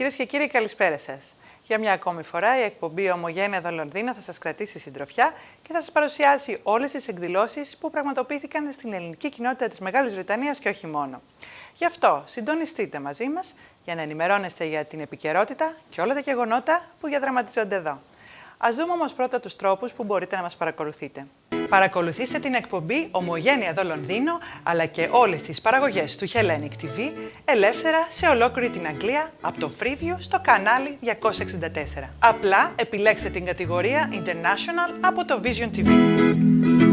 Κυρίες και κύριοι, καλησπέρα σας. Για μια ακόμη φορά η εκπομπή ΟΜΟΓΕΝΕΙΑ ΕΔΩ ΛΟΝΔΙΝΟ θα σας κρατήσει συντροφιά και θα σας παρουσιάσει όλες τις εκδηλώσεις που πραγματοποιήθηκαν στην ελληνική κοινότητα της Μεγάλης Βρετανίας και όχι μόνο. Γι' αυτό συντονιστείτε μαζί μας για να ενημερώνεστε για την επικαιρότητα και όλα τα γεγονότα που διαδραματίζονται εδώ. Ας δούμε όμως πρώτα τους τρόπους που μπορείτε να μας παρακολουθείτε. Παρακολουθήστε την εκπομπή ΟΜΟΓΕΝΕΙΑ ΕΔΩ ΛΟΝΔΙΝΟ αλλά και όλες τις παραγωγές του Hellenic TV ελεύθερα σε ολόκληρη την Αγγλία από το Freeview στο κανάλι 264. Απλά επιλέξτε την κατηγορία International από το Vision TV.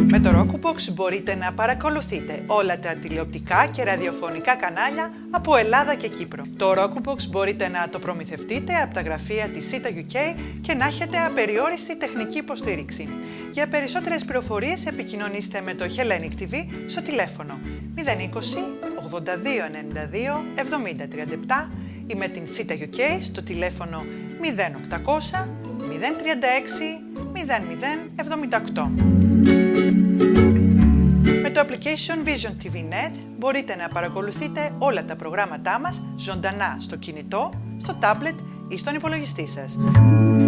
Με το Roku Box μπορείτε να παρακολουθείτε όλα τα τηλεοπτικά και ραδιοφωνικά κανάλια από Ελλάδα και Κύπρο. Το Roku Box μπορείτε να το προμηθευτείτε από τα γραφεία της ΣΥΤΑ UK και να έχετε απεριόριστη τεχνική υποστήριξη. Για περισσότερες πληροφορίες επικοινωνήστε με το Hellenic TV στο τηλέφωνο 020 82 92 70 37 ή με την ΣΥΤΑ UK στο τηλέφωνο 0800 036 00 78. Με το application Vision TV Net μπορείτε να παρακολουθείτε όλα τα προγράμματά μας ζωντανά στο κινητό, στο tablet ή στον υπολογιστή σας.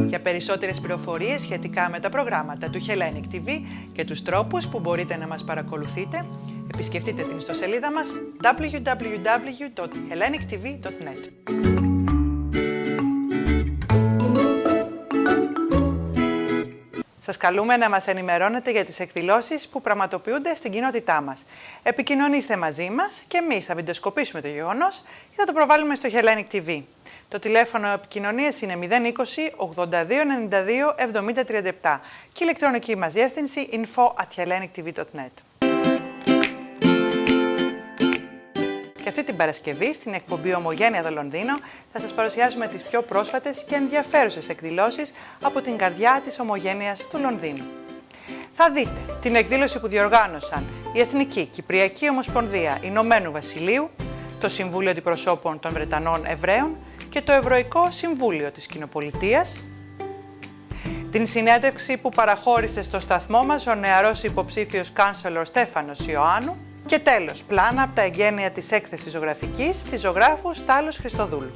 Για περισσότερες πληροφορίες σχετικά με τα προγράμματα του Hellenic TV και τους τρόπους που μπορείτε να μας παρακολουθείτε, επισκεφτείτε την ιστοσελίδα μας www.hellenictv.net. Σας καλούμε να μας ενημερώνετε για τις εκδηλώσεις που πραγματοποιούνται στην κοινότητά μας. Επικοινωνήστε μαζί μας και εμείς θα βιντεοσκοπήσουμε το γεγονός και θα το προβάλλουμε στο Hellenic TV. Το τηλέφωνο επικοινωνίας είναι 020 82 92 70 37 και η ηλεκτρονική μας διεύθυνση info@hellenictv.net. Και αυτή την Παρασκευή, στην εκπομπή ΟΜΟΓΕΝΕΙΑ ΕΔΩ ΛΟΝΔΙΝΟ, θα σας παρουσιάσουμε τις πιο πρόσφατες και ενδιαφέρουσες εκδηλώσεις από την καρδιά της Ομογένειας του Λονδίνου. Θα δείτε την εκδήλωση που διοργάνωσαν η Εθνική Κυπριακή Ομοσπονδία Ηνωμένου Βασιλείου, το Συμβούλιο Αντιπροσώπων των Βρετανών Εβραίων και το Εβραϊκό Συμβούλιο της Κοινοπολιτείας, την συνέντευξη που παραχώρησε στο σταθμό μας ο νεαρός υποψήφιος κάνσελορ Στέφανος Ιωάννου και τέλος, πλάνα από τα εγγένεια της έκθεσης ζωγραφικής της ζωγράφου Στάλος Χριστοδούλου.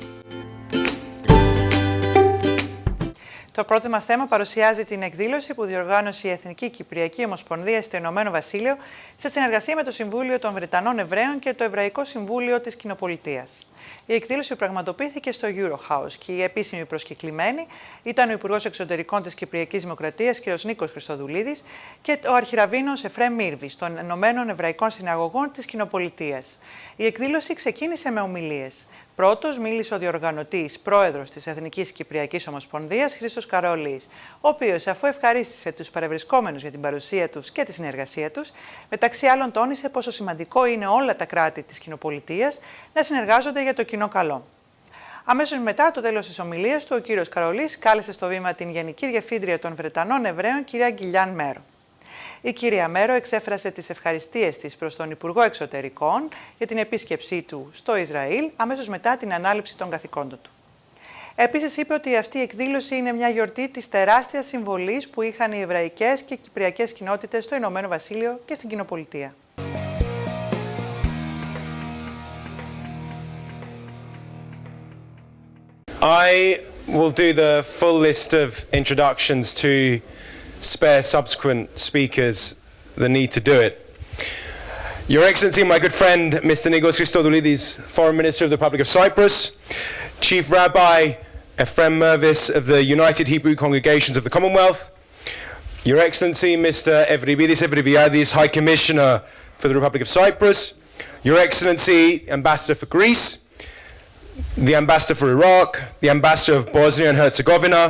Το πρώτο μας θέμα παρουσιάζει την εκδήλωση που διοργάνωσε η Εθνική Κυπριακή Ομοσπονδία στο Ηνωμένο Βασίλειο σε συνεργασία με το Συμβούλιο των Βρετανών Εβραίων και το Εβραϊκό Συμβούλιο της Κοινοπολιτείας. Η εκδήλωση πραγματοποιήθηκε στο Eurohouse και οι επίσημοι προσκεκλημένοι ήταν ο Υπουργός Εξωτερικών της Κυπριακής Δημοκρατίας, κύριος Νίκος Χριστοδουλίδης, και ο αρχιραβίνος Εφραίμ Μίρβης των Ηνωμένων Εβραϊκών Συναγωγών της Κοινοπολιτείας. Η εκδήλωση ξεκίνησε με ομιλίες. Πρώτος μίλησε ο διοργανωτής, πρόεδρος της Εθνικής Κυπριακής Ομοσπονδίας, Χρήστος Καραολής, ο οποίος, αφού ευχαρίστησε τους παρευρισκόμενους για την παρουσία τους και τη συνεργασία τους, μεταξύ άλλων τόνισε πόσο σημαντικό είναι όλα τα κράτη της κοινοπολιτείας να συνεργάζονται για το κοινό καλό. Αμέσως μετά το τέλος της ομιλίας του, ο κύριος Καραολής κάλεσε στο βήμα την Γενική Διευθύντρια των Βρετανών Εβραίων, κυρία Γκιλιάν Μέρρο. Η κυρία Μέρρο εξέφρασε τις ευχαριστίες της προς τον Υπουργό Εξωτερικών για την επίσκεψή του στο Ισραήλ αμέσως μετά την ανάληψη των καθηκόντων του. Επίσης είπε ότι αυτή η εκδήλωση είναι μια γιορτή της τεράστιας συμβολής που είχαν οι εβραϊκές και κυπριακές κοινότητες στο Ηνωμένο Βασίλειο και στην Κοινοπολιτεία. I will do the full list of introductions to spare subsequent speakers the need to do it. Your Excellency, my good friend, Mr. Nikos Christodoulides, Foreign Minister of the Republic of Cyprus, Chief Rabbi Efraím Mírvis of the United Hebrew Congregations of the Commonwealth, Your Excellency, Mr. Evriviadis, High Commissioner for the Republic of Cyprus, Your Excellency, Ambassador for Greece, the Ambassador for Iraq, the Ambassador of Bosnia and Herzegovina,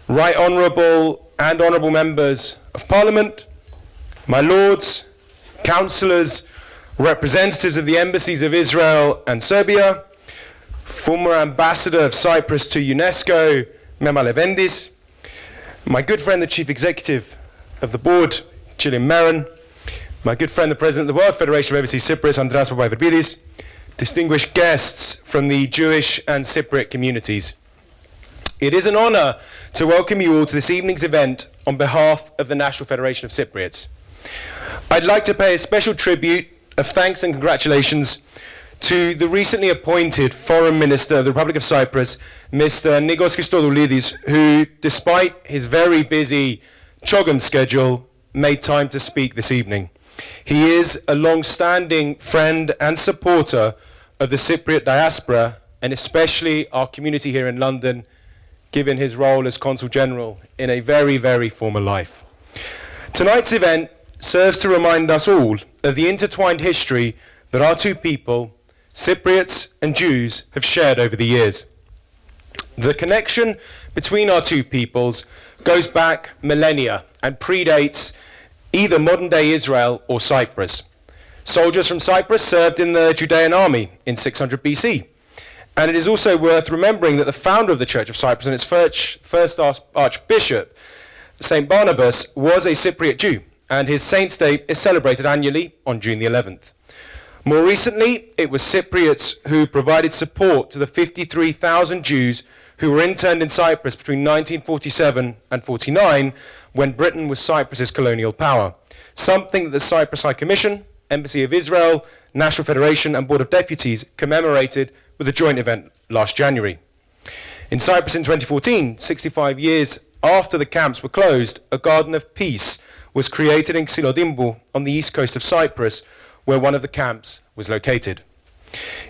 Right Honourable Members of Parliament, my Lords, Councillors, representatives of the embassies of Israel and Serbia, former Ambassador of Cyprus to UNESCO, Mema Levendis, my good friend the Chief Executive of the Board, Γκιλιάν Μέρρο, my good friend the President of the World Federation of Overseas Cypriots, Andreas Papaverdidis, distinguished guests from the Jewish and Cypriot communities. It is an honour to welcome you all to this evening's event on behalf of the National Federation of Cypriots. I'd like to pay a special tribute of thanks and congratulations to the recently appointed Foreign Minister of the Republic of Cyprus, Mr. Nikos Christodulidis, who, despite his very busy CHOGM schedule, made time to speak this evening. He is a long-standing friend and supporter of the Cypriot diaspora, and especially our community here in London, given his role as Consul General in a very, very former life. Tonight's event serves to remind us all of the intertwined history that our two people, Cypriots and Jews, have shared over the years. The connection between our two peoples goes back millennia and predates either modern-day Israel or Cyprus. Soldiers from Cyprus served in the Judean army in 600 BC. And it is also worth remembering that the founder of the Church of Cyprus and its first archbishop, St. Barnabas, was a Cypriot Jew, and his saint's day is celebrated annually on June the 11th. More recently, it was Cypriots who provided support to the 53,000 Jews who were interned in Cyprus between 1947 and 49, when Britain was Cyprus's colonial power, something that the Cyprus High Commission, Embassy of Israel, National Federation and Board of Deputies commemorated with a joint event last January. In Cyprus in 2014, 65 years after the camps were closed, a garden of peace was created in Xylodimbu on the east coast of Cyprus, where one of the camps was located.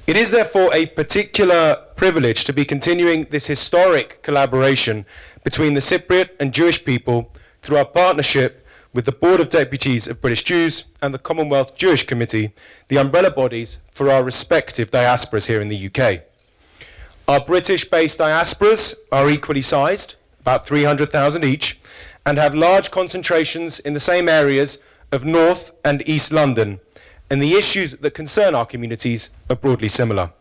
It is therefore a particular privilege to be continuing this historic collaboration between the Cypriot and Jewish people through our partnership with the Board of Deputies of British Jews and the Commonwealth Jewish Committee, the umbrella bodies for our respective diasporas here in the UK. Our British-based diasporas are equally sized, about 300,000 each, and have large concentrations in the same areas of North and East London, and the issues that concern our communities are broadly similar.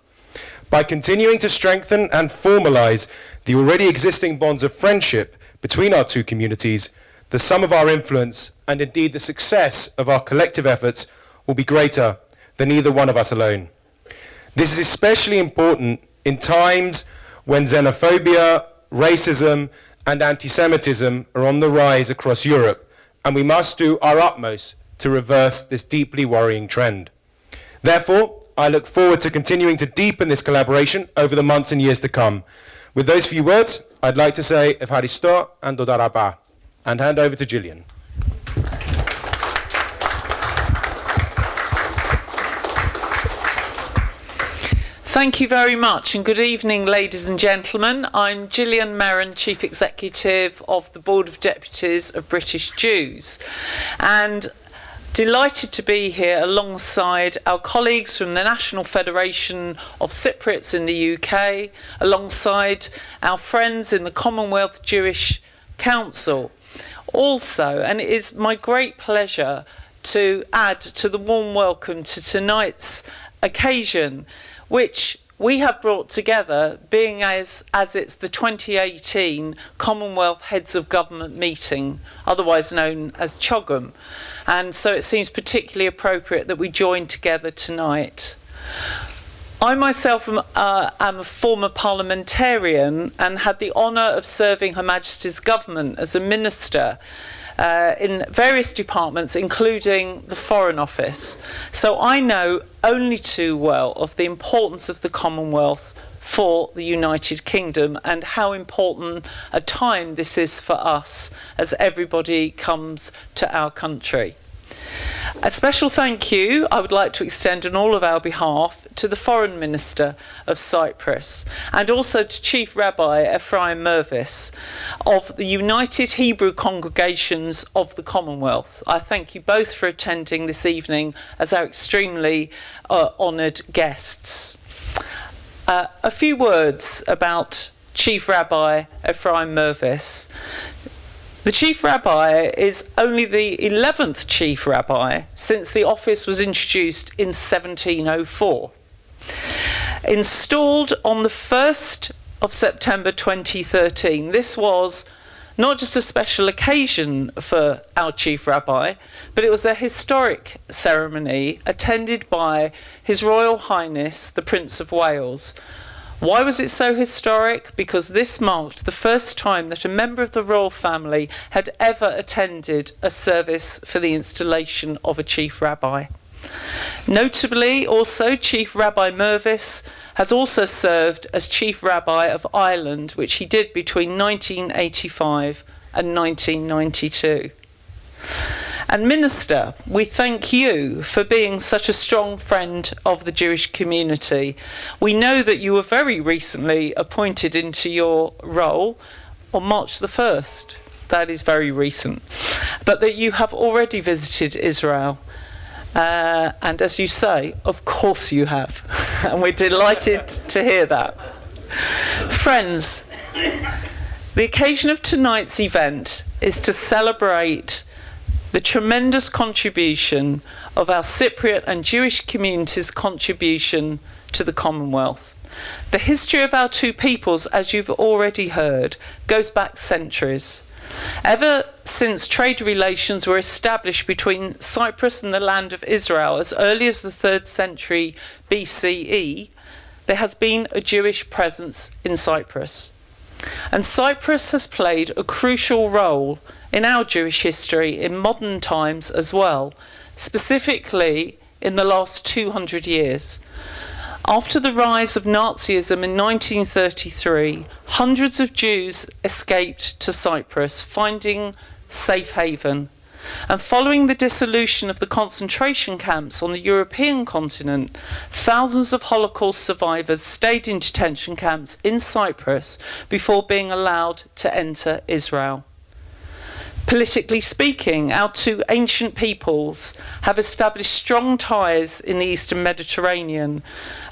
By continuing to strengthen and formalise the already existing bonds of friendship between our two communities, the sum of our influence and indeed the success of our collective efforts will be greater than either one of us alone. This is especially important in times when xenophobia, racism and anti-Semitism are on the rise across Europe, and we must do our utmost to reverse this deeply worrying trend. Therefore, I look forward to continuing to deepen this collaboration over the months and years to come. With those few words, I'd like to say Evharisto and Toda Raba, and hand over to Γκιλιάν. Thank you very much, and good evening, ladies and gentlemen. I'm Γκιλιάν Μέρro, Chief Executive of the Board of Deputies of British Jews, and delighted to be here alongside our colleagues from the National Federation of Cypriots in the UK, alongside our friends in the Commonwealth Jewish Council. Also, and it is my great pleasure to add to the warm welcome to tonight's occasion, which we have brought together, being as it's the 2018 Commonwealth Heads of Government meeting, otherwise known as CHOGM. And so it seems particularly appropriate that we join together tonight. I myself am a former parliamentarian and had the honour of serving Her Majesty's government as a minister in various departments, including the Foreign Office. So I know only too well of the importance of the Commonwealth for the United Kingdom and how important a time this is for us as everybody comes to our country. A special thank you I would like to extend on all of our behalf to the Foreign Minister of Cyprus and also to Chief Rabbi Efraίμ Mίrvης of the United Hebrew Congregations of the Commonwealth. I thank you both for attending this evening as our extremely honoured guests. A few words about Chief Rabbi Efraίμ Mίrvης. The Chief Rabbi is only the 11th Chief Rabbi since the office was introduced in 1704. Installed on the 1st of September 2013, this was not just a special occasion for our Chief Rabbi, but it was a historic ceremony attended by His Royal Highness the Prince of Wales. Why was it so historic? Because this marked the first time that a member of the royal family had ever attended a service for the installation of a chief rabbi. Notably, also, Chief Rabbi Mírvης has also served as Chief Rabbi of Ireland, which he did between 1985 and 1992. And Minister, we thank you for being such a strong friend of the Jewish community. We know that you were very recently appointed into your role on March the 1st. That is very recent. But that you have already visited Israel. And as you say, of course you have. And we're delighted to hear that. Friends, the occasion of tonight's event is to celebrate the tremendous contribution of our Cypriot and Jewish community's contribution to the Commonwealth. The history of our two peoples, as you've already heard, goes back centuries. Ever since trade relations were established between Cyprus and the land of Israel as early as the 3rd century BCE, there has been a Jewish presence in Cyprus. And Cyprus has played a crucial role in our Jewish history in modern times as well, specifically in the last 200 years. After the rise of Nazism in 1933, hundreds of Jews escaped to Cyprus, finding safe haven. And following the dissolution of the concentration camps on the European continent, thousands of Holocaust survivors stayed in detention camps in Cyprus before being allowed to enter Israel. Politically speaking, our two ancient peoples have established strong ties in the Eastern Mediterranean,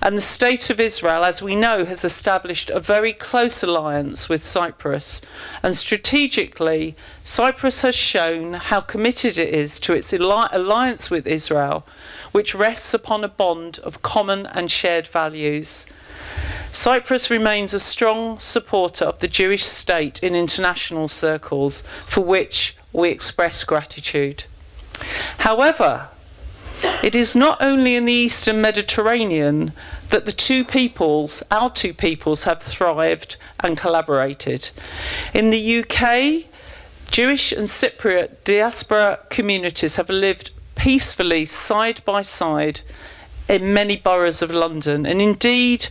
and the State of Israel, as we know, has established a very close alliance with Cyprus. And strategically, Cyprus has shown how committed it is to its alliance with Israel, which rests upon a bond of common and shared values. Cyprus remains a strong supporter of the Jewish state in international circles, for which we express gratitude. However, it is not only in the Eastern Mediterranean that the two peoples, our two peoples, have thrived and collaborated. In the UK, Jewish and Cypriot diaspora communities have lived peacefully side by side in many boroughs of London, and indeed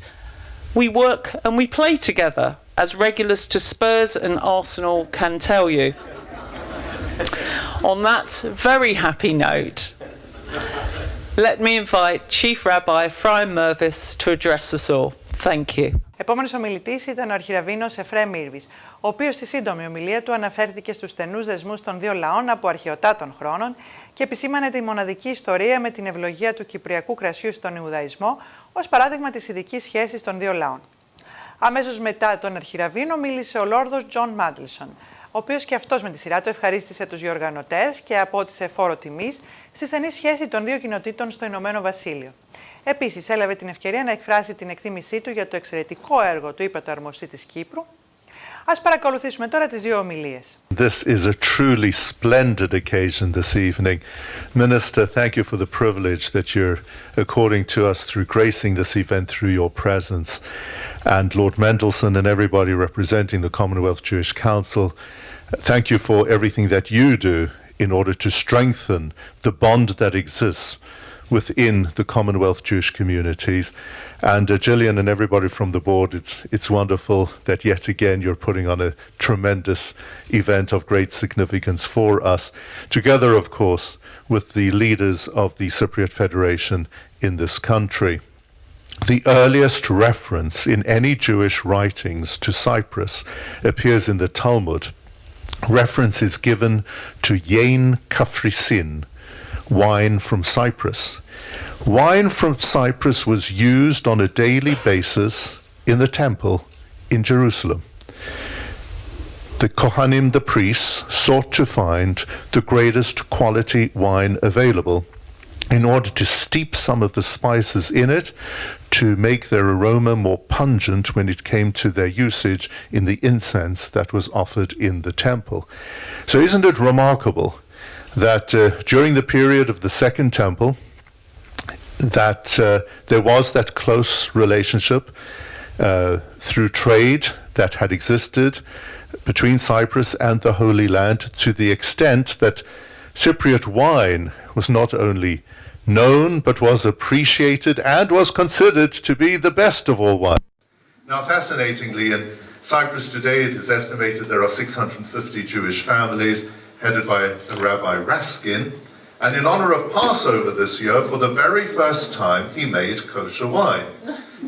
we work and we play together, as regulars to Spurs and Arsenal can tell you. On that very happy note, let me invite Chief Rabbi Efraίμ Μίρβης to address us all. Thank you. Επόμενος ομιλητής ήταν ο αρχιραβίνος Εφραίμ Μίρβης, ο οποίος στη σύντομη ομιλία του αναφέρθηκε στους στενούς δεσμούς των δύο λαών από αρχαιοτάτων χρόνων και επισήμανε τη μοναδική ιστορία με την ευλογία του κυπριακού κρασιού στον Ιουδαϊσμό ως παράδειγμα της ειδικής σχέσης των δύο λαών. Αμέσως μετά τον αρχιραβίνο μίλησε ο Λόρδος Τζον Μάντλσον, ο οποίος και αυτός με τη σειρά του ευχαρίστησε τους διοργανωτές και απότισε φόρο τιμής στη στενή σχέση των δύο κοινοτήτων στο Ηνωμένο Βασίλειο. Επίσης, έλαβε την ευκαιρία να εκφράσει την εκτίμησή του για το εξαιρετικό έργο του υπατοαρμοστή της Κύπρου. Ας παρακολουθήσουμε τώρα τις δύο ομιλίες. This is a truly splendid occasion this evening. Minister, thank you for the privilege that you're according to us through gracing this event through your presence. And Lord Mendelssohn and everybody representing the Commonwealth Jewish Council, thank you for everything that you do in order to strengthen the bond that exists within the Commonwealth Jewish communities. And Gillian and everybody from the board, it's wonderful that yet again you're putting on a tremendous event of great significance for us, together of course with the leaders of the Cypriot Federation in this country. The earliest reference in any Jewish writings to Cyprus appears in the Talmud. Reference is given to Yain Kafrisin, wine from Cyprus. Wine from Cyprus was used on a daily basis in the temple in Jerusalem. The Kohanim, the priests, sought to find the greatest quality wine available in order to steep some of the spices in it to make their aroma more pungent when it came to their usage in the incense that was offered in the temple. So isn't it remarkable that during the period of the Second Temple, that there was that close relationship through trade that had existed between Cyprus and the Holy Land, to the extent that Cypriot wine was not only known but was appreciated and was considered to be the best of all wines. Now, fascinatingly, in Cyprus today, it is estimated there are 650 Jewish families headed by Rabbi Raskin. And in honor of Passover this year, for the very first time, he made kosher wine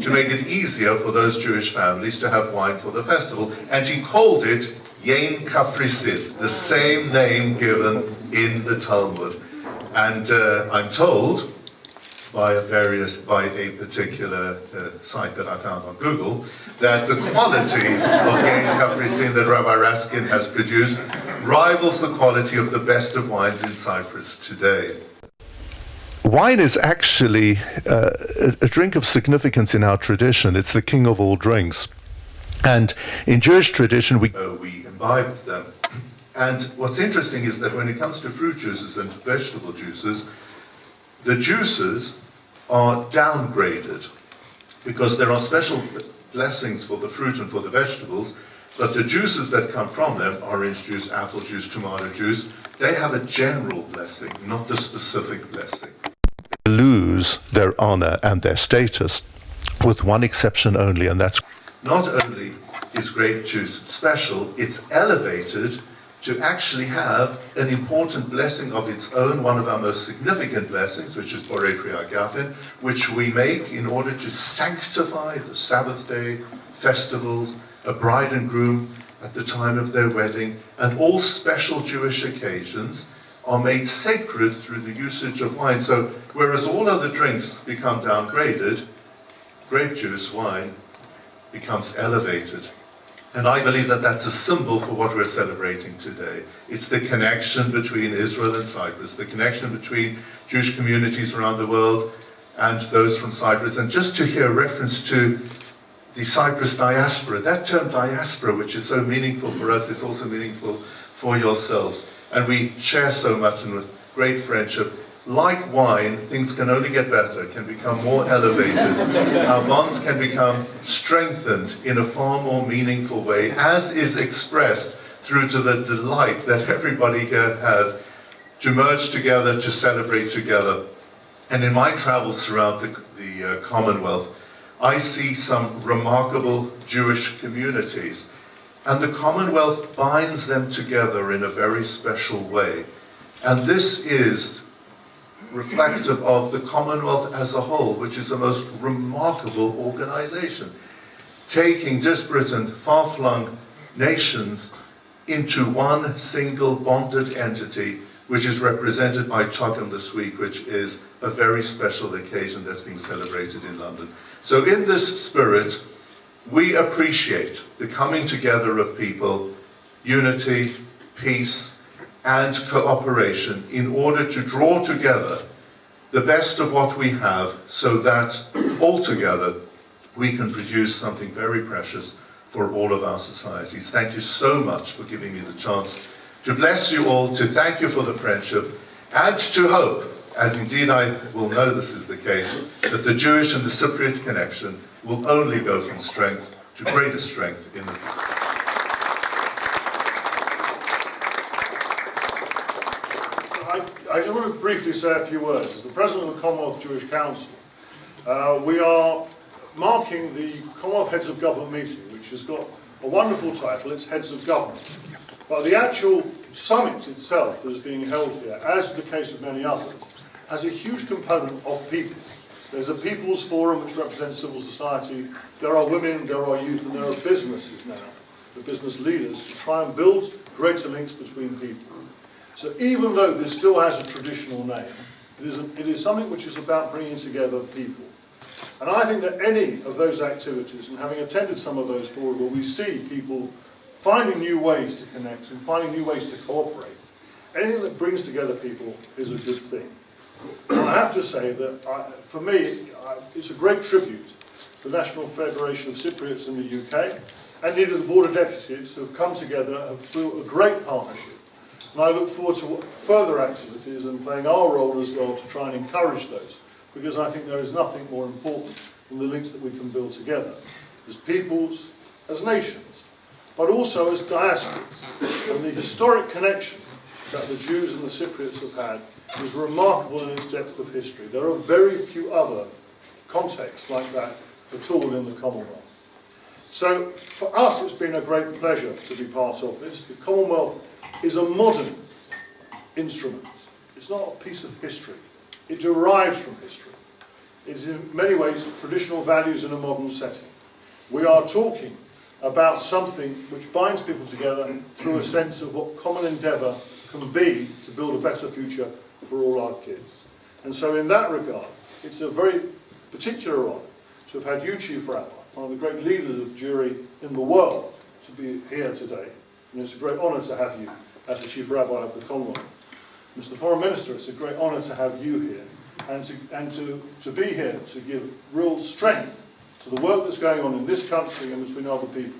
to make it easier for those Jewish families to have wine for the festival. And he called it Yain Kafrisid, the same name given in the Talmud. And I'm told by a particular site that I found on Google that the quality of Yain Kafrisid that Rabbi Raskin has produced rivals the quality of the best of wines in Cyprus today. Wine is actually a drink of significance in our tradition. It's the king of all drinks. And in Jewish tradition, we imbibe them. And what's interesting is that when it comes to fruit juices and vegetable juices, the juices are downgraded because there are special blessings for the fruit and for the vegetables, but the juices that come from them, orange juice, apple juice, tomato juice, they have a general blessing, not the specific blessing. They lose their honor and their status, with one exception only, and that's not only is grape juice special, it's elevated to actually have an important blessing of its own, one of our most significant blessings, which is Borei Pri Agafen, which we make in order to sanctify the Sabbath day, festivals, a bride and groom at the time of their wedding, and all special Jewish occasions are made sacred through the usage of wine. So whereas all other drinks become downgraded, grape juice, wine, becomes elevated. And I believe that that's a symbol for what we're celebrating today. It's the connection between Israel and Cyprus, the connection between Jewish communities around the world and those from Cyprus. And just to hear reference to the Cyprus diaspora, that term diaspora, which is so meaningful for us, is also meaningful for yourselves. And we share so much and with great friendship. Like wine, things can only get better, can become more elevated. Our bonds can become strengthened in a far more meaningful way, as is expressed through to the delight that everybody here has to merge together, to celebrate together. And in my travels throughout the Commonwealth, I see some remarkable Jewish communities. And the Commonwealth binds them together in a very special way. And this is reflective of the Commonwealth as a whole, which is a most remarkable organization, taking disparate and far-flung nations into one single bonded entity, which is represented by Chogam this week, which is a very special occasion that's being celebrated in London. So in this spirit, we appreciate the coming together of people, unity, peace, and cooperation in order to draw together the best of what we have so that altogether we can produce something very precious for all of our societies. Thank you so much for giving me the chance to bless you all, to thank you for the friendship, and to hope, as indeed I will know this is the case, that the Jewish and the Cypriot connection will only go from strength to greater strength in the future. I just want to briefly say a few words. As the President of the Commonwealth Jewish Council, we are marking the Commonwealth Heads of Government meeting, which has got a wonderful title, it's Heads of Government. But the actual summit itself that is being held here, as the case of many others, has a huge component of people. There's a People's Forum which represents civil society, there are women, there are youth, and there are businesses now, the business leaders, to try and build greater links between people. So even though this still has a traditional name, it is something which is about bringing together people. And I think that any of those activities, and having attended some of those forward, where we see people finding new ways to connect and finding new ways to cooperate, anything that brings together people is a good thing. And I have to say that, for me, it's a great tribute to the National Federation of Cypriots in the UK, and indeed the Board of Deputies who have come together, have built a great partnership. And I look forward to further activities and playing our role as well to try and encourage those, because I think there is nothing more important than the links that we can build together, as peoples, as nations, but also as diasporas. And the historic connection that the Jews and the Cypriots have had is remarkable in its depth of history. There are very few other contexts like that at all in the Commonwealth. So for us it's been a great pleasure to be part of this. The Commonwealth is a modern instrument. It's not a piece of history. It derives from history. It is in many ways traditional values in a modern setting. We are talking about something which binds people together through a sense of what common endeavour can be to build a better future for all our kids. And so in that regard, it's a very particular honour to have had you, Chief Rabbi, one of the great leaders of Jewry in the world, to be here today. And it's a great honour to have you as the Chief Rabbi of the Commonwealth. Mr. Foreign Minister, it's a great honour to have you here and to be here to give real strength to the work that's going on in this country and between other peoples.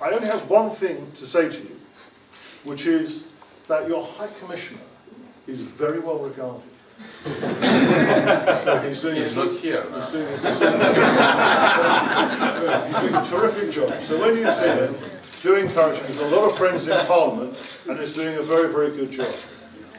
I only have one thing to say to you, which is that your High Commissioner is very well regarded. So he's doing He's not here. He's doing a terrific job. So when you see him, do encourage him. He's got a lot of friends in Parliament and is doing a very, very good job.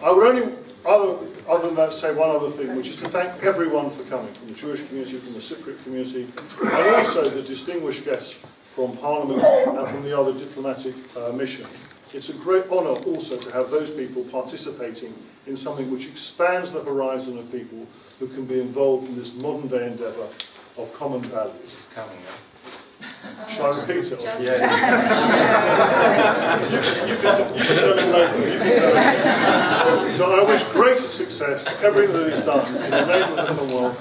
I would only, other than that, say one other thing, which is to thank everyone for coming, from the Jewish community, from the Cypriot community, and also the distinguished guests from Parliament and from the other diplomatic missions. It's a great honour also to have those people participating in something which expands the horizon of people who can be involved in this modern day endeavour of common values. It's coming up. Shall I repeat it? Yes. You can tell him later. You can tell him. So I wish greater success to everything that is done in the name of the Commonwealth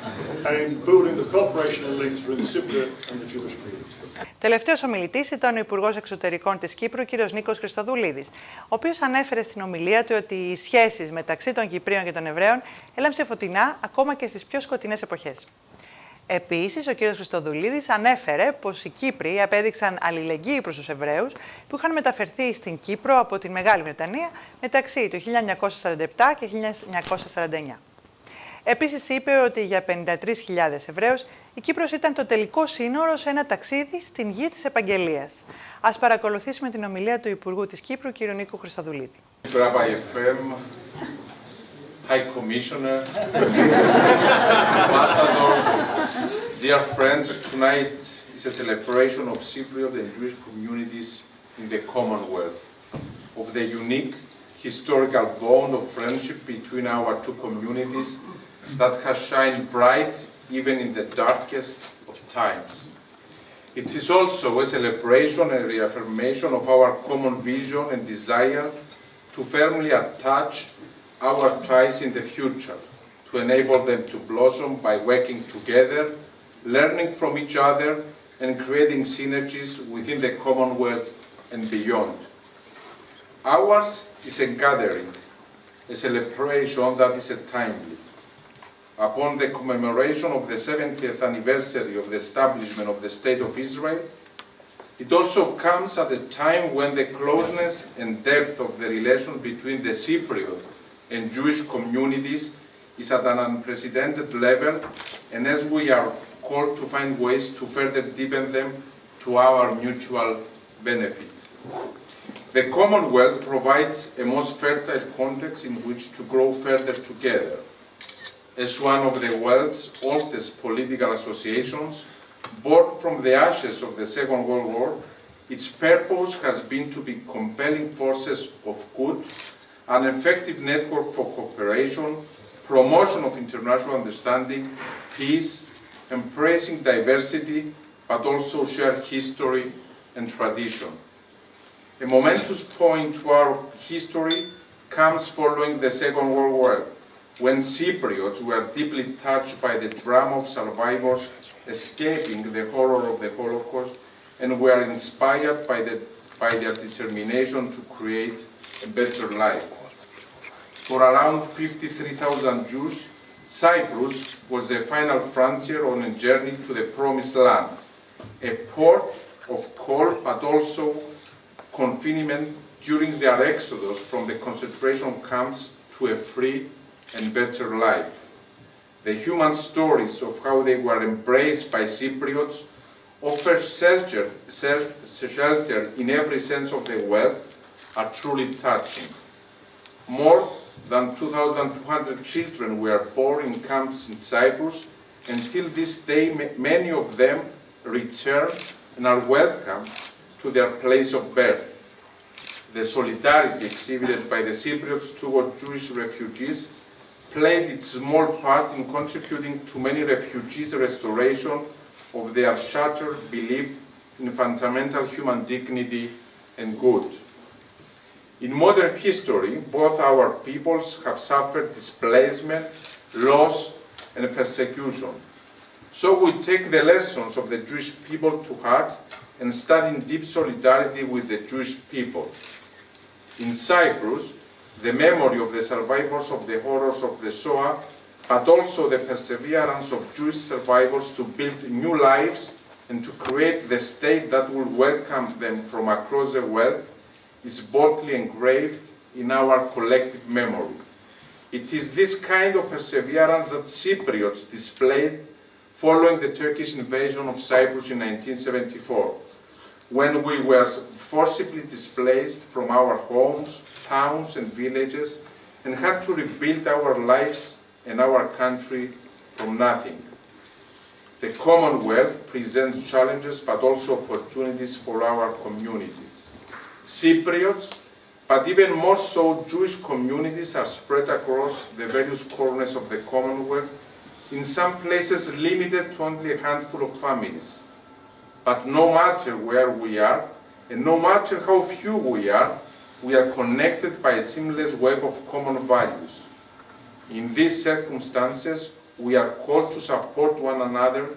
and in building the cooperation and links between the Cypriot and the Jewish community. Τελευταίος ομιλητής ήταν ο Υπουργός Εξωτερικών της Κύπρου, κύριος Νίκος Χριστοδουλίδης, ο οποίος ανέφερε στην ομιλία του ότι οι σχέσεις μεταξύ των Κυπρίων και των Εβραίων έλαμψε φωτεινά ακόμα και στις πιο σκοτεινές εποχές. Επίσης, ο κύριος Χριστοδουλίδης ανέφερε πως οι Κύπροι απέδειξαν αλληλεγγύη προς τους Εβραίους που είχαν μεταφερθεί στην Κύπρο από την Μεγάλη Βρετανία μεταξύ του 1947 και 1949. Επίσης είπε ότι για 53.000 Εβραίους η Κύπρος ήταν το τελικό σύνορο σε ένα ταξίδι στην γη της Επαγγελίας. Ας παρακολουθήσουμε την ομιλία του Υπουργού της Κύπρου, κύριου Νίκου Χριστοδουλίδη. Rabbi Efraim, High Commissioner, Ambassadors, dear friends, tonight is a celebration of Cypriot and Jewish communities in the Commonwealth, of the unique historical bond of friendship between our two communities that has shined bright even in the darkest of times. It is also a celebration and reaffirmation of our common vision and desire to firmly attach our ties in the future, to enable them to blossom by working together, learning from each other, and creating synergies within the Commonwealth and beyond. Ours is a gathering, a celebration that is timely. Upon the commemoration of the 70th anniversary of the establishment of the State of Israel, it also comes at a time when the closeness and depth of the relation between the Cypriot and Jewish communities is at an unprecedented level, and as we are called to find ways to further deepen them to our mutual benefit. The Commonwealth provides a most fertile context in which to grow further together. As one of the world's oldest political associations, born from the ashes of the Second World War, its purpose has been to be compelling forces of good, an effective network for cooperation, promotion of international understanding, peace, embracing diversity, but also shared history and tradition. A momentous point to our history comes following the Second World War, when Cypriots were deeply touched by the drama of survivors escaping the horror of the Holocaust and were inspired by their determination to create a better life. For around 53,000 Jews, Cyprus was the final frontier on a journey to the Promised Land, a port of call but also confinement during their exodus from the concentration camps to a free and better life. The human stories of how they were embraced by Cypriots, offer shelter in every sense of the word, are truly touching. More than 2,200 children were born in camps in Cyprus. Until this day, many of them return and are welcomed to their place of birth. The solidarity exhibited by the Cypriots toward Jewish refugees played its small part in contributing to many refugees' restoration of their shattered belief in fundamental human dignity and good. In modern history, both our peoples have suffered displacement, loss, and persecution. So we take the lessons of the Jewish people to heart and stand in deep solidarity with the Jewish people. In Cyprus, the memory of the survivors of the horrors of the Shoah, but also the perseverance of Jewish survivors to build new lives and to create the state that will welcome them from across the world, is boldly engraved in our collective memory. It is this kind of perseverance that Cypriots displayed following the Turkish invasion of Cyprus in 1974, when we were forcibly displaced from our homes, towns and villages, and had to rebuild our lives and our country from nothing. The Commonwealth presents challenges but also opportunities for our communities. Cypriots, but even more so Jewish communities, are spread across the various corners of the Commonwealth, in some places limited to only a handful of families. But no matter where we are, and no matter how few we are connected by a seamless web of common values. In these circumstances, we are called to support one another,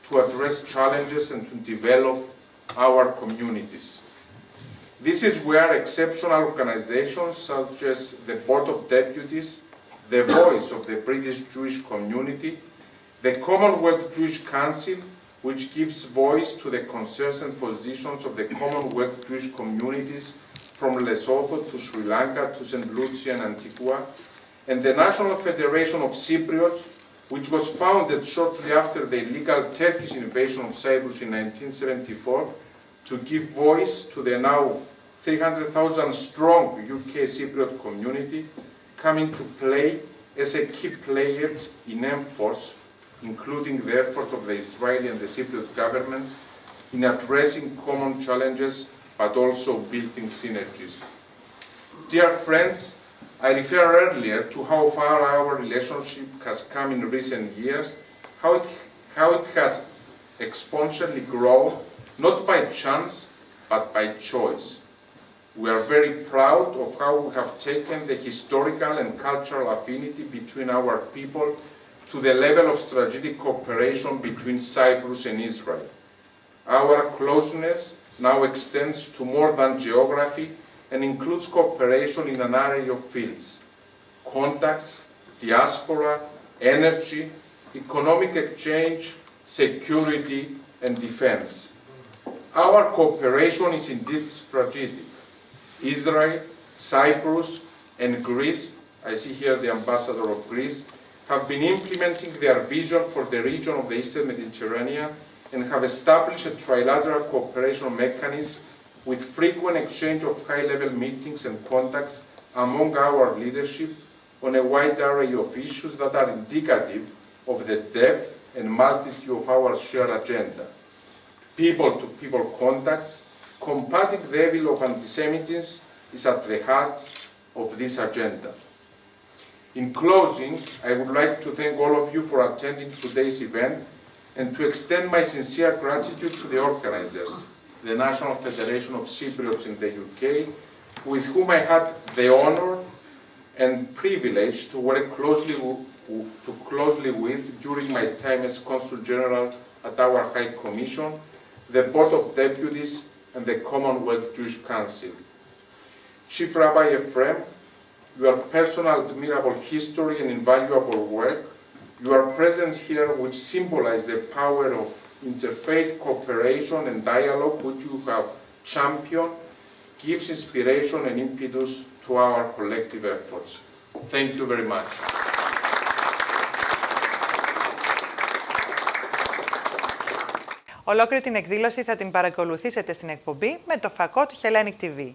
to address challenges and to develop our communities. This is where exceptional organizations such as the Board of Deputies, the Voice of the British Jewish Community, the Commonwealth Jewish Council, which gives voice to the concerns and positions of the Commonwealth Jewish communities from Lesotho to Sri Lanka to St. Lucia and Antigua, and the National Federation of Cypriots, which was founded shortly after the illegal Turkish invasion of Cyprus in 1974, to give voice to the now 300,000 strong UK Cypriot community, coming to play as a key players in efforts, including the efforts of the Israeli and the Cypriot government in addressing common challenges, but also building synergies. Dear friends, I referred earlier to how far our relationship has come in recent years, how it has exponentially grown, not by chance, but by choice. We are very proud of how we have taken the historical and cultural affinity between our people to the level of strategic cooperation between Cyprus and Israel. Our closeness now extends to more than geography and includes cooperation in an array of fields: contacts, diaspora, energy, economic exchange, security, and defense. Our cooperation is indeed strategic. Israel, Cyprus, and Greece, I see here the ambassador of Greece, have been implementing their vision for the region of the Eastern Mediterranean and have established a trilateral cooperation mechanism with frequent exchange of high-level meetings and contacts among our leadership on a wide array of issues that are indicative of the depth and multitude of our shared agenda. People-to-people contacts, combating the evil of anti-Semitism, is at the heart of this agenda. In closing, I would like to thank all of you for attending today's event and to extend my sincere gratitude to the organizers, the National Federation of Cypriots in the UK, with whom I had the honor and privilege to work closely with during my time as Consul General at our High Commission, the Board of Deputies, and the Commonwealth Jewish Council. Chief Rabbi Efraim, your personal admirable history and invaluable work, your presence here, which symbolize the power of interfaith cooperation and dialogue which you have championed, gives inspiration and impetus to our collective efforts. Thank you very much. Ολόκληρη την εκδήλωση θα την παρακολουθήσετε στην εκπομπή με το φακό του Hellenic TV.